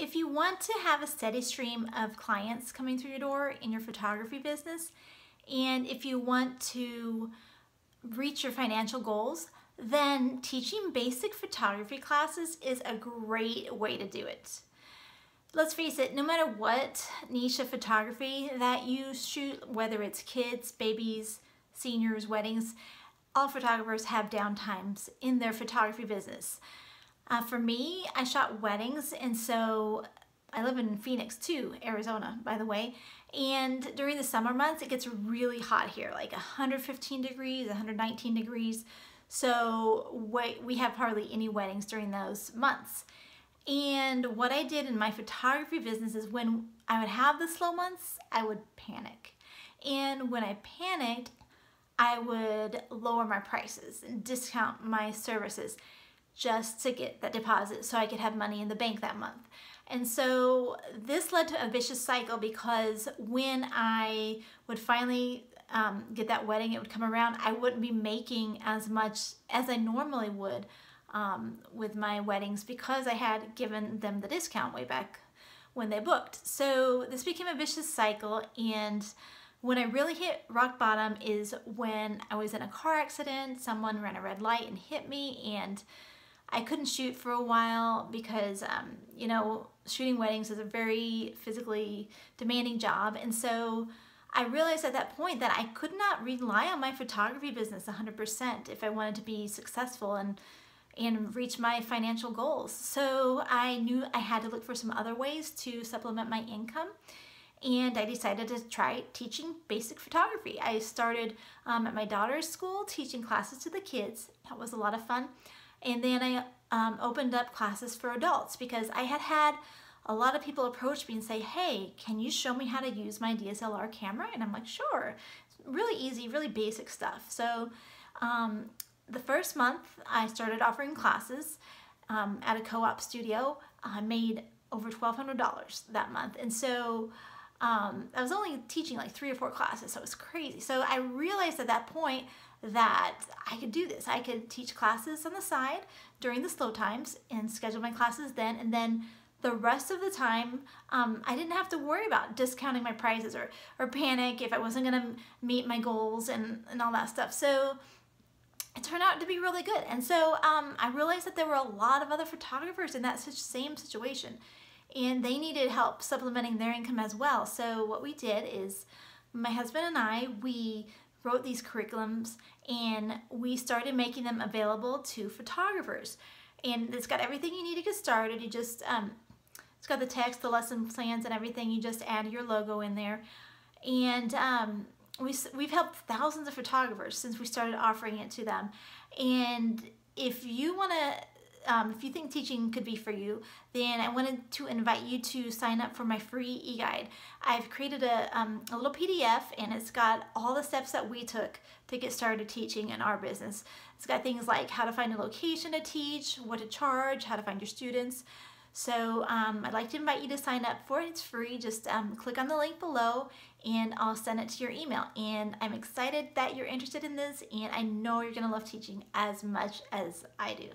If you want to have a steady stream of clients coming through your door in your photography business, and if you want to reach your financial goals, then teaching basic photography classes is a great way to do it. Let's face it, no matter what niche of photography that you shoot, whether it's kids, babies, seniors, weddings, all photographers have downtimes in their photography business. For me, I shot weddings, and so I live in Phoenix too, Arizona, by the way. And during the summer months, it gets really hot here, like 115 degrees, 119 degrees. So we have hardly any weddings during those months. And what I did in my photography business is when I would have the slow months, I would panic. And when I panicked, I would lower my prices and discount my services just to get that deposit so I could have money in the bank that month. And so this led to a vicious cycle, because when I would finally get that wedding, it would come around, I wouldn't be making as much as I normally would with my weddings, because I had given them the discount way back when they booked. So this became a vicious cycle, and when I really hit rock bottom is when I was in a car accident. Someone ran a red light and hit me, and I couldn't shoot for a while because, you know, shooting weddings is a very physically demanding job. And so I realized at that point that I could not rely on my photography business 100% if I wanted to be successful and reach my financial goals. So I knew I had to look for some other ways to supplement my income. And I decided to try teaching basic photography. I started at my daughter's school teaching classes to the kids. That was a lot of fun. And then I opened up classes for adults, because I had a lot of people approach me and say, hey, can you show me how to use my DSLR camera? And I'm like, sure. It's really easy, really basic stuff. So the first month I started offering classes at a co-op studio. I made over $1,200 that month. And so I was only teaching like 3 or 4 classes, so it was crazy. So I realized at that point that I could do this. I could teach classes on the side during the slow times and schedule my classes then, and then the rest of the time I didn't have to worry about discounting my prices or panic if I wasn't going to meet my goals and all that stuff. So it turned out to be really good. And so I realized that there were a lot of other photographers in that same situation, and they needed help supplementing their income as well. So what we did is my husband and I, we wrote these curriculums and we started making them available to photographers. And it's got everything you need to get started. You just, it's got the text, the lesson plans and everything. You just add your logo in there. And we've helped thousands of photographers since we started offering it to them. And if you want to, if you think teaching could be for you, then I wanted to invite you to sign up for my free e-guide. I've created a little PDF, and it's got all the steps that we took to get started teaching in our business. It's got things like how to find a location to teach, what to charge, how to find your students. So I'd like to invite you to sign up for it. It's free. Just click on the link below and I'll send it to your email. And I'm excited that you're interested in this, and I know you're going to love teaching as much as I do.